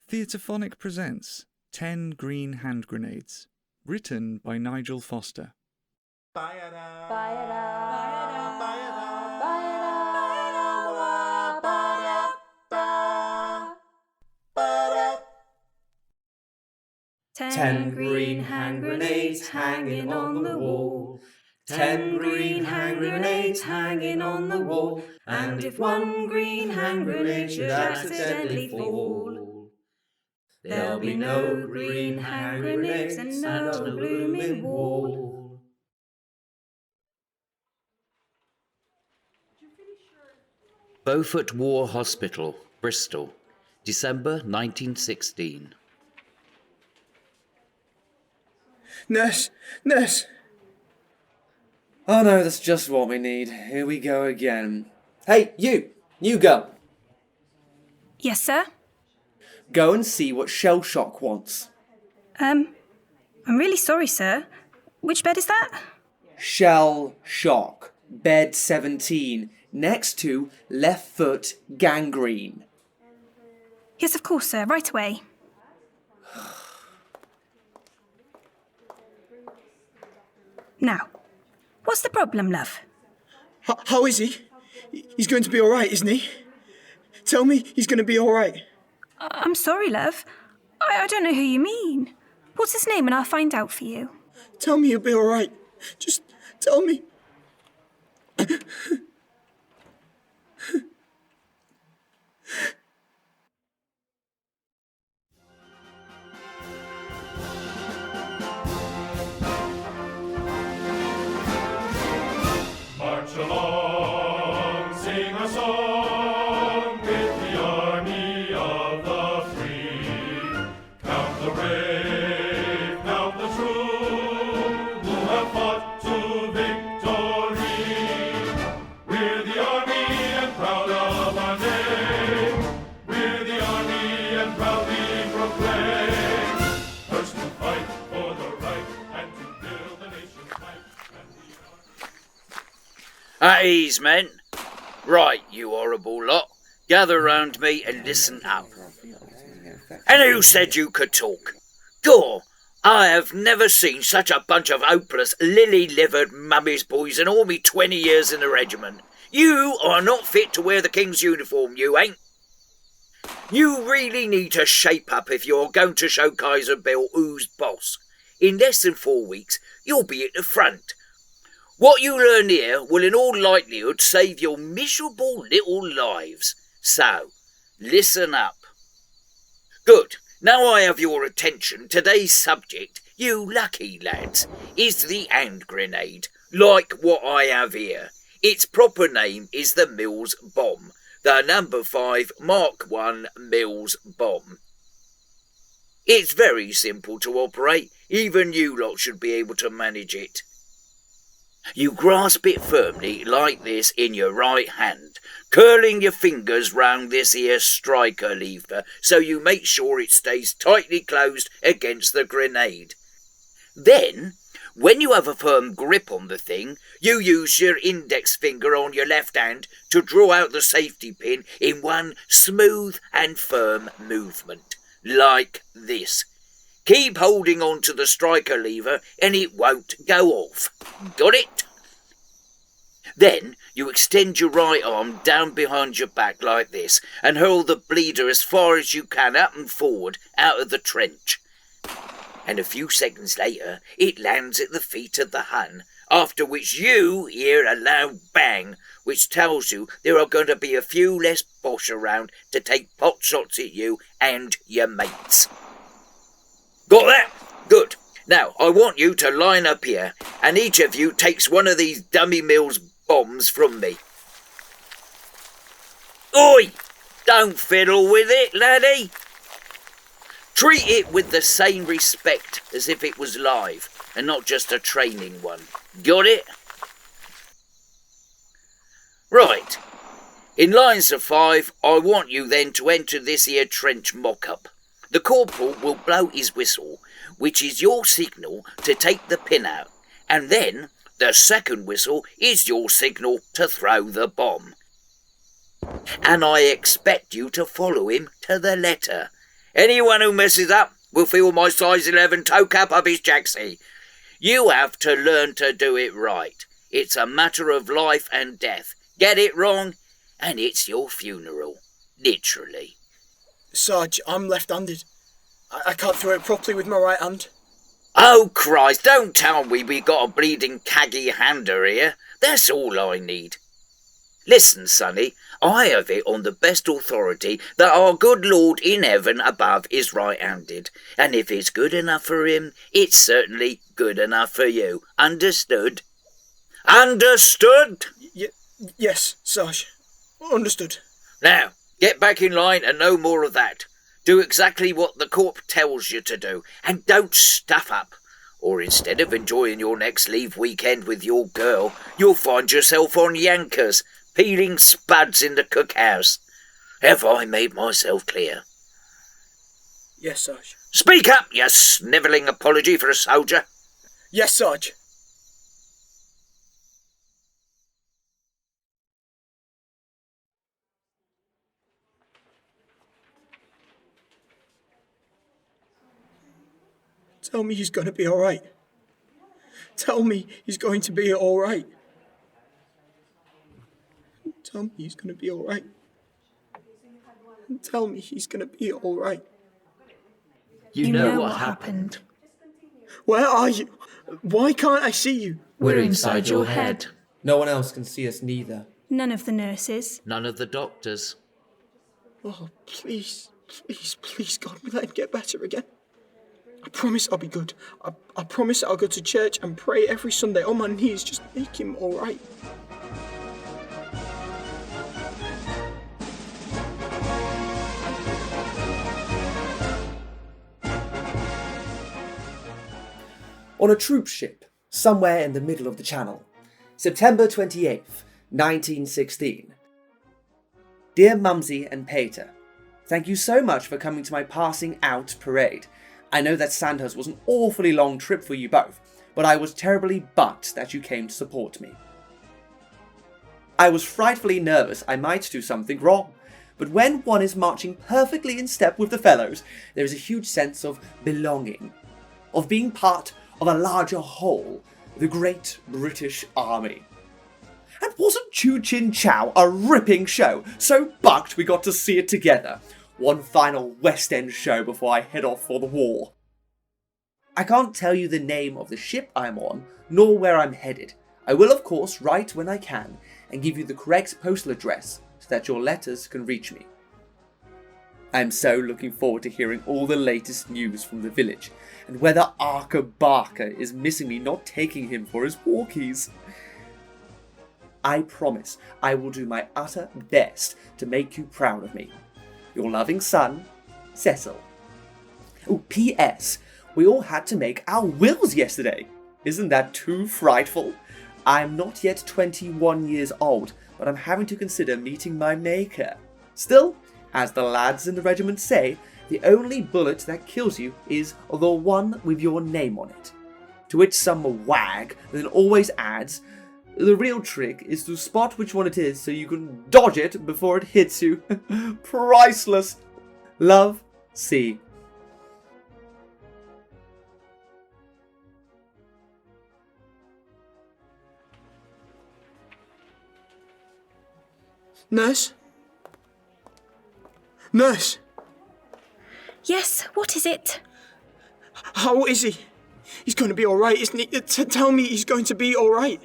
Theatrephonic presents 10 Green Hand Grenades, written by Nigel Foster. Ten green hand grenades hanging on the wall. 10 green hand grenades hanging on the wall. And if one green hand grenade should accidentally fall, there'll be no green hand grenades and no blooming wall. Beaufort War Hospital, Bristol, December 1916. Nurse! Oh no, that's just what we need. Here we go again. Hey, you go. Yes, sir? Go and see what Shell Shock wants. I'm really sorry, sir. Which bed is that? Shell Shock, bed 17, next to left foot gangrene. Yes, of course, sir. Right away. Now, what's the problem, love? How is he? He's going to be all right, isn't he? Tell me he's going to be all right. I'm sorry, love. I don't know who you mean. What's his name and I'll find out for you. Tell me he'll be all right. Just tell me. March along, sing a song with the army of the free. Count the brave, count the true, who have fought to victory. We're the army and proud of our name. We're the army and proudly proclaim. First to fight for the right and to build the nation's might. At ease, men. Right, you horrible lot. Gather round me and listen up. And who said you could talk? Gore, I have never seen such a bunch of hopeless, lily-livered mummy's boys in all me 20 years in the regiment. You are not fit to wear the King's uniform, you ain't. You really need to shape up if you're going to show Kaiser Bill who's boss. In less than 4 weeks, you'll be at the front. What you learn here will in all likelihood save your miserable little lives. So, listen up. Good. Now I have your attention, today's subject, you lucky lads, is the hand grenade, like what I have here. Its proper name is the Mills bomb, the number 5 Mark I Mills bomb. It's very simple to operate, even you lot should be able to manage it. You grasp it firmly like this in your right hand, curling your fingers round this here striker lever so you make sure it stays tightly closed against the grenade. Then, when you have a firm grip on the thing, you use your index finger on your left hand to draw out the safety pin in one smooth and firm movement, like this. Keep holding on to the striker lever and it won't go off. Got it? Then you extend your right arm down behind your back like this and hurl the bleeder as far as you can up and forward out of the trench. And a few seconds later it lands at the feet of the Hun, after which you hear a loud bang, which tells you there are going to be a few less Boche around to take pot shots at you and your mates. Got that? Good. Now, I want you to line up here, and each of you takes one of these dummy Mills bombs from me. Oi! Don't fiddle with it, laddie. Treat it with the same respect as if it was live, and not just a training one. Got it? Right. In lines of 5, I want you then to enter this here trench mock-up. The corporal will blow his whistle, which is your signal to take the pin out, and then the second whistle is your signal to throw the bomb. And I expect you to follow him to the letter, Anyone who messes up will feel my size 11 toe cap up his jacksie. You have to learn to do it right. It's a matter of life and death. Get it wrong, and it's your funeral. Literally. Sarge, I'm left-handed. I can't throw it properly with my right hand. Oh, Christ, don't tell me we got a bleeding caggy hander here. That's all I need. Listen, Sonny, I have it on the best authority that our good Lord in heaven above is right-handed, and if it's good enough for him, it's certainly good enough for you. Understood? Understood? Yes, Sarge. Understood. Now, get back in line and no more of that. Do exactly what the corp tells you to do, and don't stuff up. Or instead of enjoying your next leave weekend with your girl, you'll find yourself on Yankers, peeling spuds in the cookhouse. Have I made myself clear? Yes, Sarge. Speak up, you snivelling apology for a soldier. Yes, Sarge. Tell me he's going to be all right. Tell me he's going to be all right. Tell me he's going to be all right. Tell me he's going to be all right. You know what happened. Where are you? Why can't I see you? We're inside your head. No one else can see us neither. None of the nurses. None of the doctors. Oh, please, please, please, God, let him get better again. I promise I'll be good. I promise I'll go to church and pray every Sunday on my knees. Just make him all right. On a troop ship, somewhere in the middle of the channel, September 28th, 1916. Dear Mumsy and Pater, thank you so much for coming to my passing out parade. I know that Sandhurst was an awfully long trip for you both, but I was terribly bucked that you came to support me. I was frightfully nervous I might do something wrong, but when one is marching perfectly in step with the fellows, there is a huge sense of belonging, of being part of a larger whole, the great British Army. And wasn't Chu Chin Chow a ripping show? So bucked we got to see it together. One final West End show before I head off for the war. I can't tell you the name of the ship I'm on, nor where I'm headed. I will of course write when I can, and give you the correct postal address so that your letters can reach me. I am so looking forward to hearing all the latest news from the village, and whether Arca Barker is missing me not taking him for his walkies. I promise I will do my utter best to make you proud of me. Your loving son, Cecil. Oh, P.S. We all had to make our wills yesterday. Isn't that too frightful? I'm not yet 21 years old, but I'm having to consider meeting my maker. Still, as the lads in the regiment say, the only bullet that kills you is the one with your name on it. To which some wag then always adds, the real trick is to spot which one it is so you can dodge it before it hits you. Priceless. Love, C. Nurse? Nurse? Yes, what is it? How is he? He's going to be all right, isn't he? Tell me he's going to be all right.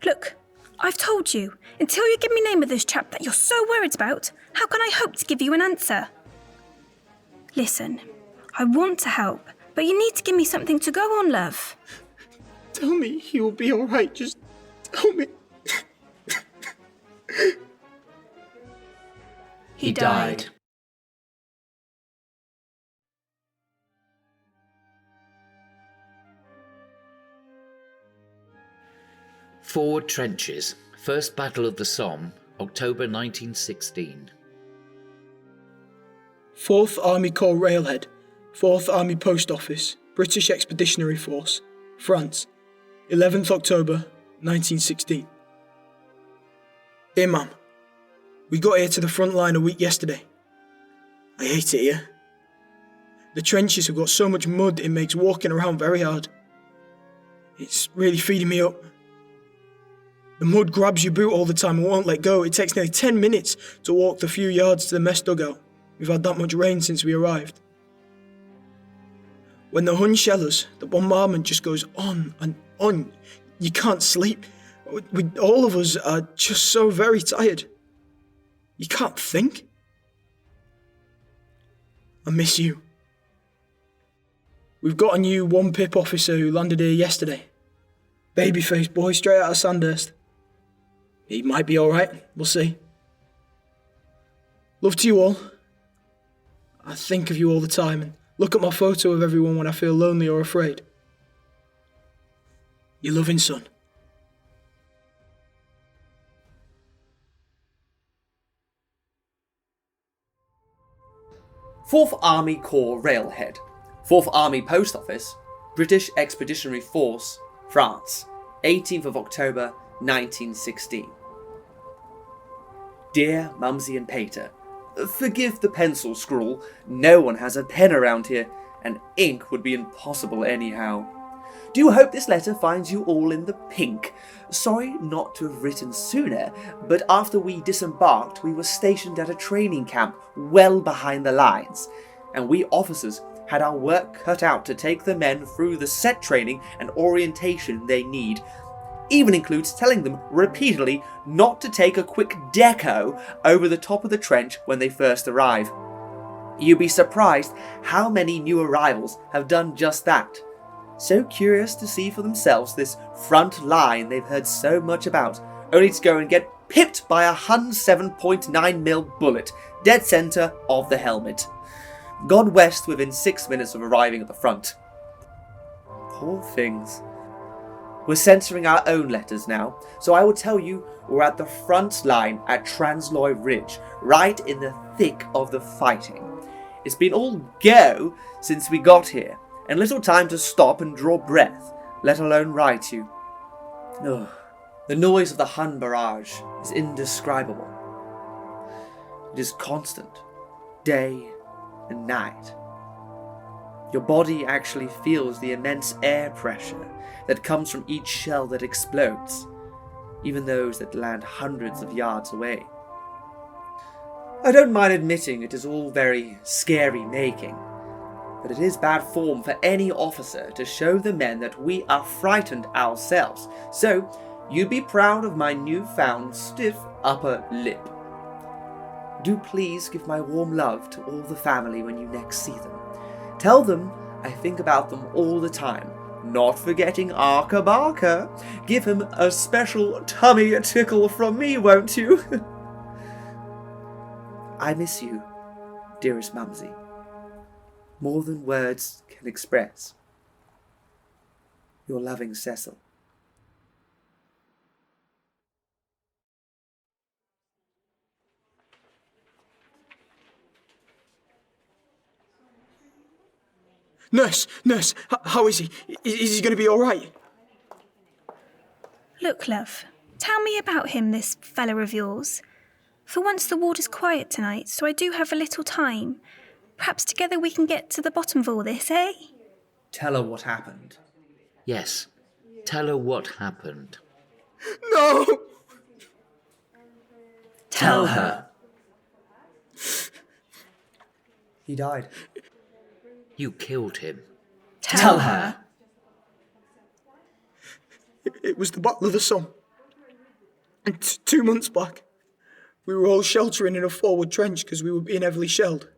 Look, I've told you. Until you give me name of this chap that you're so worried about, how can I hope to give you an answer? Listen, I want to help, but you need to give me something to go on, love. Tell me he will be all right. Just tell me. He died. Forward Trenches, First Battle of the Somme, October 1916. 4th Army Corps Railhead, 4th Army Post Office, British Expeditionary Force, France, 11th October 1916. Dear Mum, we got here to the front line a week yesterday. I hate it here. The trenches have got so much mud it makes walking around very hard. It's really feeding me up. The mud grabs your boot all the time and won't let go. It takes nearly 10 minutes to walk the few yards to the mess dugout. We've had that much rain since we arrived. When the Huns shell us, the bombardment just goes on and on. You can't sleep. All of us are just so very tired. You can't think. I miss you. We've got a new 1-pip officer who landed here yesterday. Baby-faced boy straight out of Sandhurst. He might be alright, we'll see. Love to you all. I think of you all the time and look at my photo of everyone when I feel lonely or afraid. Your loving son. 4th Army Corps Railhead, 4th Army Post Office, British Expeditionary Force, France, 18th of October 1916. Dear Mumsy and Pater, forgive the pencil scrawl, no one has a pen around here, and ink would be impossible anyhow. Do hope this letter finds you all in the pink. Sorry not to have written sooner, but after we disembarked we were stationed at a training camp well behind the lines, and we officers had our work cut out to take the men through the set training and orientation they need. Even includes telling them repeatedly not to take a quick deco over the top of the trench when they first arrive. You'd be surprised how many new arrivals have done just that. So curious to see for themselves this front line they've heard so much about, only to go and get pipped by a Hun 7.9mm bullet, dead centre of the helmet. Gone west within 6 minutes of arriving at the front. Poor things. We're censoring our own letters now, so I will tell you we're at the front line at Transloy Ridge, right in the thick of the fighting. It's been all go since we got here, and little time to stop and draw breath, let alone write you. Ugh. The noise of the Hun barrage is indescribable. It is constant, day and night. Your body actually feels the immense air pressure that comes from each shell that explodes, even those that land hundreds of yards away. I don't mind admitting it is all very scary making, but it is bad form for any officer to show the men that we are frightened ourselves, so you'd be proud of my newfound stiff upper lip. Do please give my warm love to all the family when you next see them. Tell them I think about them all the time, not forgetting Arca Barker. Give him a special tummy tickle from me, won't you? I miss you, dearest Mumsy, more than words can express. Your loving Cecil. Nurse, how is he? Is he going to be all right? Look, love, tell me about him, this fella of yours. For once the ward is quiet tonight, so I do have a little time. Perhaps together we can get to the bottom of all this, eh? Tell her what happened. Yes, tell her what happened. No! Tell her. He died. You killed him. Tell her. It was the Battle of the Somme. And 2 months back, we were all sheltering in a forward trench because we were being heavily shelled.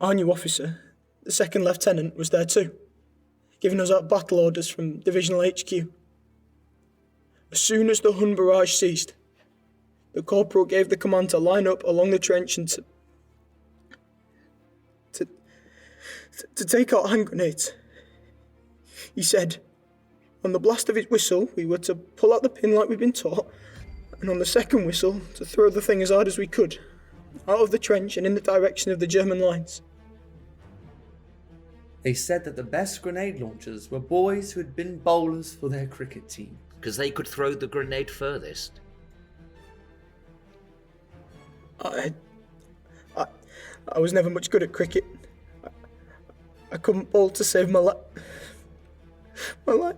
Our new officer, the second lieutenant, was there too, giving us out battle orders from Divisional HQ. As soon as the Hun barrage ceased, the corporal gave the command to line up along the trench and to take out hand grenades. He said, on the blast of his whistle, we were to pull out the pin like we'd been taught, and on the second whistle, to throw the thing as hard as we could, out of the trench and in the direction of the German lines. They said that the best grenade launchers were boys who had been bowlers for their cricket team. Because they could throw the grenade furthest. I was never much good at cricket. I couldn't bolt to save my life. My life.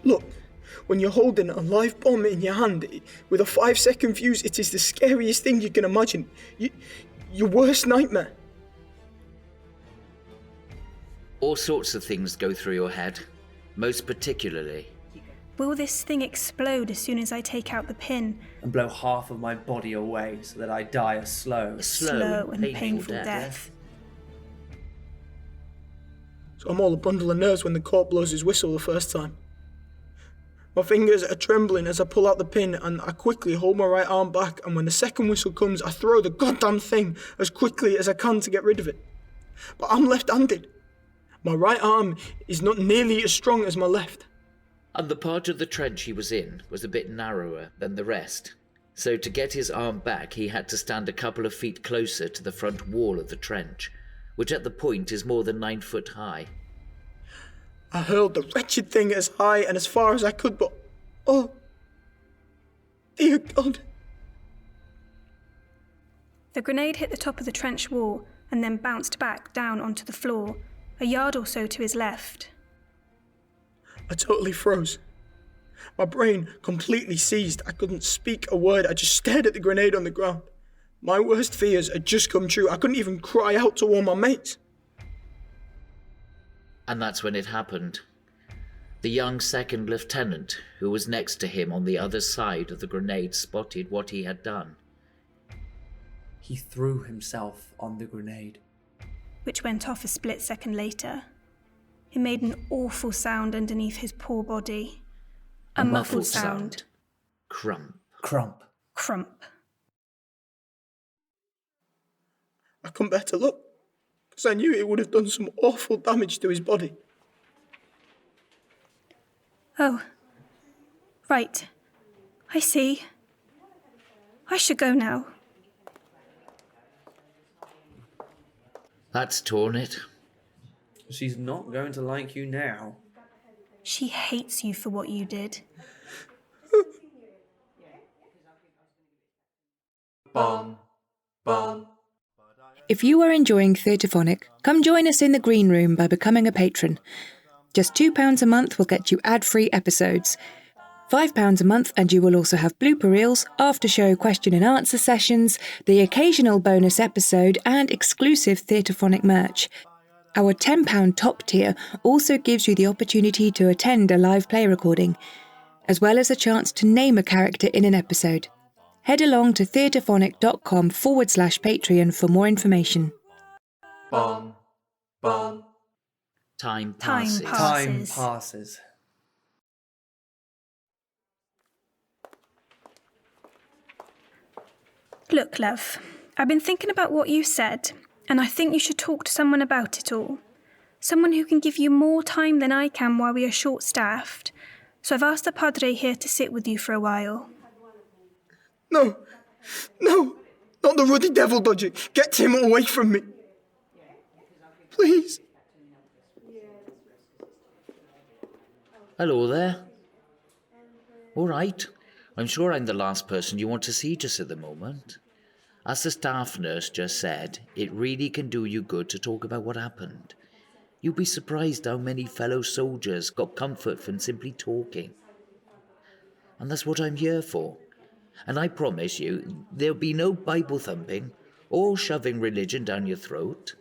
Look, when you're holding a live bomb in your hand with a 5-second fuse, it is the scariest thing you can imagine. Your worst nightmare. All sorts of things go through your head, most particularly. Will this thing explode as soon as I take out the pin? And blow half of my body away so that I die a slow and painful death. So I'm all a bundle of nerves when the corp blows his whistle the first time. My fingers are trembling as I pull out the pin, and I quickly hold my right arm back, and when the second whistle comes, I throw the goddamn thing as quickly as I can to get rid of it. But I'm left-handed. My right arm is not nearly as strong as my left. And the part of the trench he was in was a bit narrower than the rest. So to get his arm back, he had to stand a couple of feet closer to the front wall of the trench, which at the point is more than 9 foot high. I hurled the wretched thing as high and as far as I could, but... oh, dear God. The grenade hit the top of the trench wall and then bounced back down onto the floor, a yard or so to his left. I totally froze. My brain completely seized. I couldn't speak a word. I just stared at the grenade on the ground. My worst fears had just come true. I couldn't even cry out to warn my mates. And that's when it happened. The young second lieutenant, who was next to him on the other side of the grenade, spotted what he had done. He threw himself on the grenade, which went off a split second later. It made an awful sound underneath his poor body. A muffled sound. Crump. Crump. Crump. I couldn't bear to look, because I knew it would have done some awful damage to his body. Oh. Right. I see. I should go now. That's torn it. She's not going to like you now. She hates you for what you did. Bum, bum. If you are enjoying Theatrephonic, come join us in the green room by becoming a patron. Just £2 a month will get you ad-free episodes. £5 a month and you will also have blooper reels, after-show question and answer sessions, the occasional bonus episode and exclusive Theatrephonic merch. Our £10 top tier also gives you the opportunity to attend a live play recording, as well as a chance to name a character in an episode. Head along to theatrephonic.com/Patreon for more information. Bum, bum. Time passes. Time passes. Look, love, I've been thinking about what you said, and I think you should talk to someone about it all. Someone who can give you more time than I can while we are short-staffed. So I've asked the Padre here to sit with you for a while. No, not the ruddy devil dodger. Get him away from me. Please. Hello there. All right. I'm sure I'm the last person you want to see just at the moment. As the staff nurse just said, it really can do you good to talk about what happened. You'd be surprised how many fellow soldiers got comfort from simply talking. And that's what I'm here for. And I promise you, there'll be no Bible thumping or shoving religion down your throat.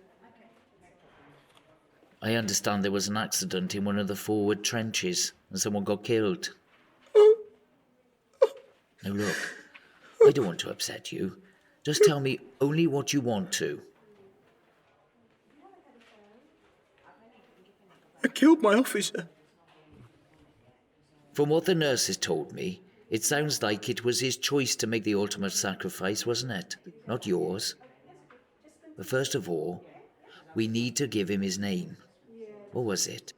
I understand there was an accident in one of the forward trenches and someone got killed. Now look, I don't want to upset you. Just tell me only what you want to. I killed my officer. From what the nurses told me, it sounds like it was his choice to make the ultimate sacrifice, wasn't it? Not yours. But first of all, we need to give him his name. What was it?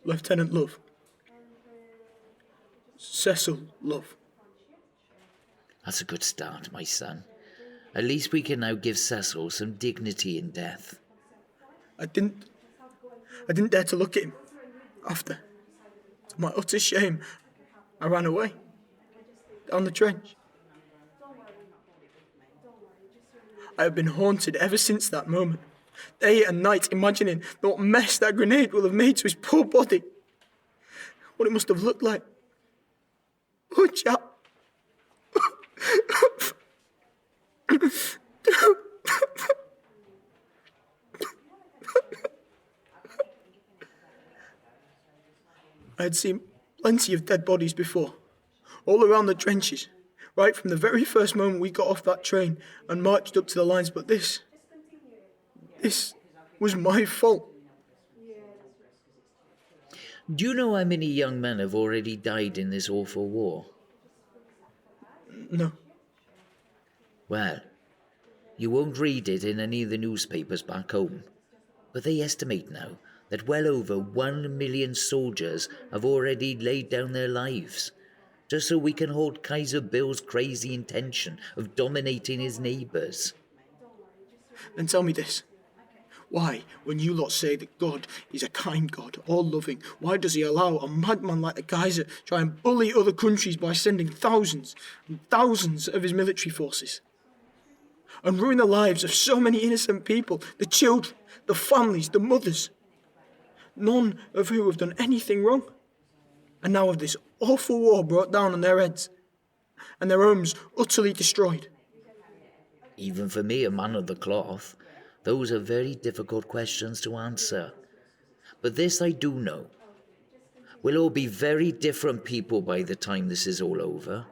Lieutenant Love. Cecil Love. That's a good start, my son. At least we can now give Cecil some dignity in death. I didn't dare to look at him. After, to my utter shame, I ran away. Down the trench. I have been haunted ever since that moment. Day and night imagining what mess that grenade will have made to his poor body. What it must have looked like. Oh, chap. I had seen plenty of dead bodies before, all around the trenches, right from the very first moment we got off that train and marched up to the lines, but this was my fault. Do you know how many young men have already died in this awful war? No. Well, you won't read it in any of the newspapers back home, but they estimate now that well over 1 million soldiers have already laid down their lives, just so we can hold Kaiser Bill's crazy intention of dominating his neighbours. Then tell me this. Why, when you lot say that God is a kind God, all-loving, why does he allow a madman like the Kaiser try and bully other countries by sending thousands and thousands of his military forces? And ruin the lives of so many innocent people, the children, the families, the mothers, none of who have done anything wrong, and now have this awful war brought down on their heads, and their homes utterly destroyed. Even for me, a man of the cloth, those are very difficult questions to answer. But this I do know. We'll all be very different people by the time this is all over.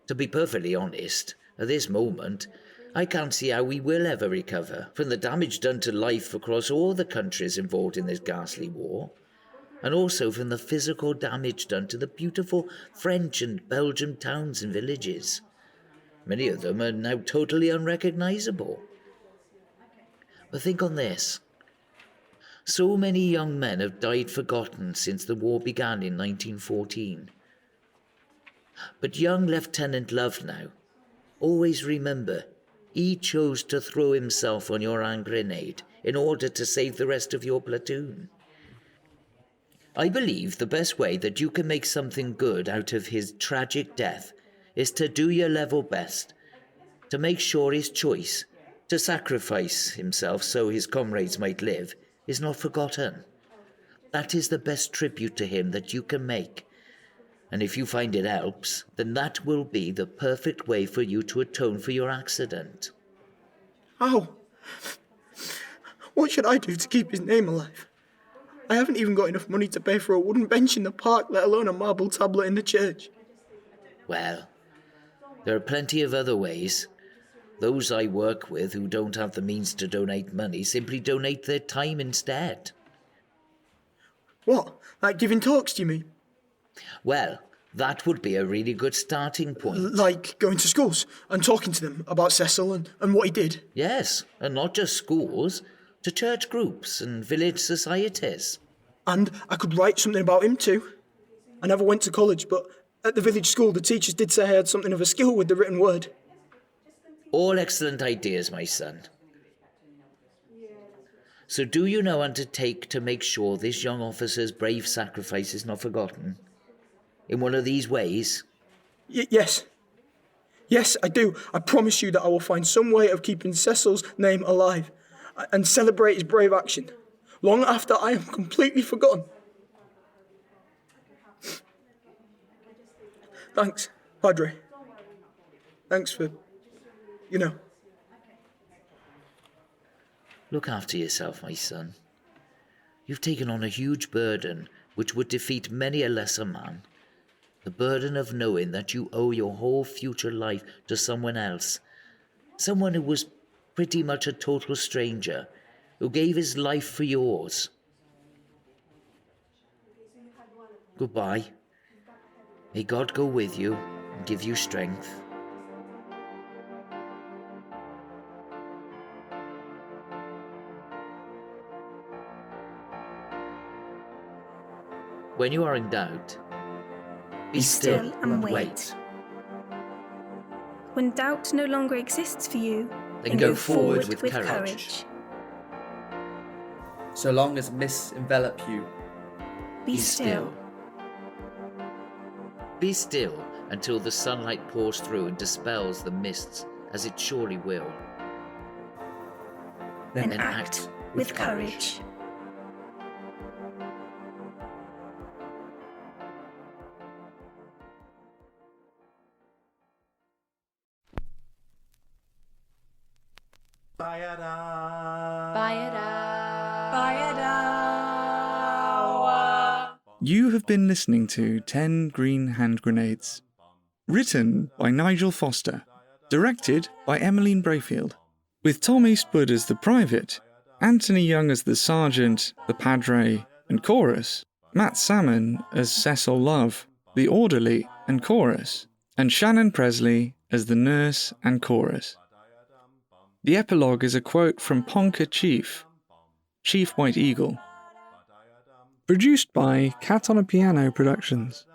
To be perfectly honest, at this moment, I can't see how we will ever recover from the damage done to life across all the countries involved in this ghastly war, and also from the physical damage done to the beautiful French and Belgian towns and villages. Many of them are now totally unrecognisable. But think on this. So many young men have died forgotten since the war began in 1914. But young Lieutenant Love now, always remember, he chose to throw himself on your hand grenade in order to save the rest of your platoon. I believe the best way that you can make something good out of his tragic death is to do your level best, to make sure his choice, to sacrifice himself so his comrades might live, is not forgotten. That is the best tribute to him that you can make. And if you find it helps, then that will be the perfect way for you to atone for your accident. How? What should I do to keep his name alive? I haven't even got enough money to pay for a wooden bench in the park, let alone a marble tablet in the church. Well, there are plenty of other ways. Those I work with who don't have the means to donate money simply donate their time instead. What? Like giving talks, do you mean? Well, that would be a really good starting point. Like going to schools and talking to them about Cecil and what he did? Yes, and not just schools, to church groups and village societies. And I could write something about him too. I never went to college, but at the village school the teachers did say I had something of a skill with the written word. All excellent ideas, my son. So do you now undertake to make sure this young officer's brave sacrifice is not forgotten? In one of these ways? Yes. Yes, I do. I promise you that I will find some way of keeping Cecil's name alive and celebrate his brave action, long after I am completely forgotten. Thanks, Padre. Thanks for, Look after yourself, my son. You've taken on a huge burden which would defeat many a lesser man. The burden of knowing that you owe your whole future life to someone else. Someone who was pretty much a total stranger, who gave his life for yours. Goodbye. May God go with you and give you strength. When you are in doubt, be still and wait. When doubt no longer exists for you, Then go forward with courage. So long as mists envelop you, Be still. Be still until the sunlight pours through and dispels the mists, as it surely will. then act with courage. You have been listening to 10 Green Hand Grenades. Written by Nigel Foster. Directed by Emmeline Braefield. With Tom Eastwood as the private, Anthony Young as the sergeant, the Padre, and chorus, Matt Salmon as Cecil Love, the orderly and chorus, and Shannon Presley as the nurse and chorus. The epilogue is a quote from Ponca Chief, Chief White Eagle. Produced by Cat on a Piano Productions.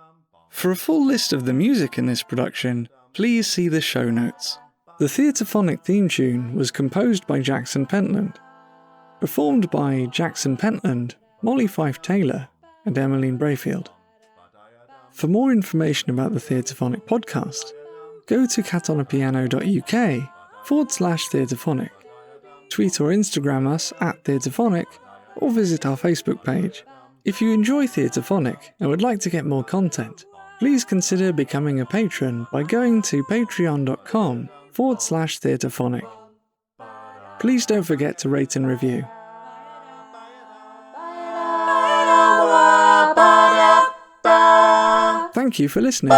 For a full list of the music in this production, please see the show notes. The Theatrephonic theme tune was composed by Jackson Pentland. Performed by Jackson Pentland, Mollie Fyfe-Taylor, and Emmeline Braefield. For more information about the Theatrephonic podcast, go to catonapiano.uk/Theatrephonic. Tweet or Instagram us at Theatrephonic, or visit our Facebook page. If you enjoy Theatrephonic and would like to get more content, please consider becoming a patron by going to patreon.com/Theatrephonic. Please don't forget to rate and review. Thank you for listening.